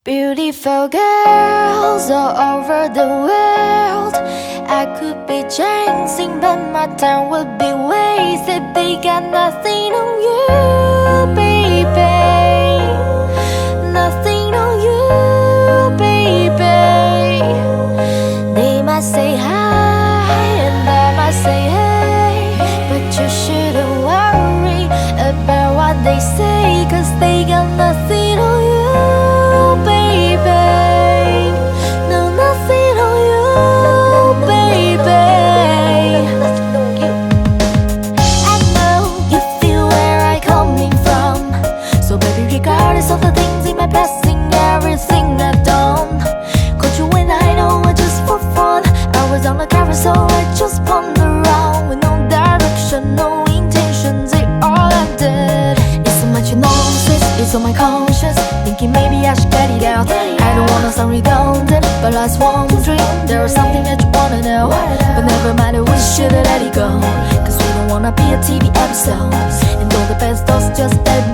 Beautiful girls all over the world. I could be chasing, but my time would be wasted. They got nothing on you, baby. Nothing on you, baby. They might say hi, and I might say hey, but you shouldn't worry about what they say, 'cause they got nothing on you. Regardless of the things in my blessing, everything I've done. Caught you when I know it just for fun. I was on the carousel, I just spun around with no direction, no intentions, it all I did. It's so much nonsense, it's on my conscience, thinking maybe I should get it out. I don't wanna sound redundant, but last one dream, there is something that you wanna know. But never mind, we should let it go, 'cause we don't wanna be a TV episode. And all the best thoughts just let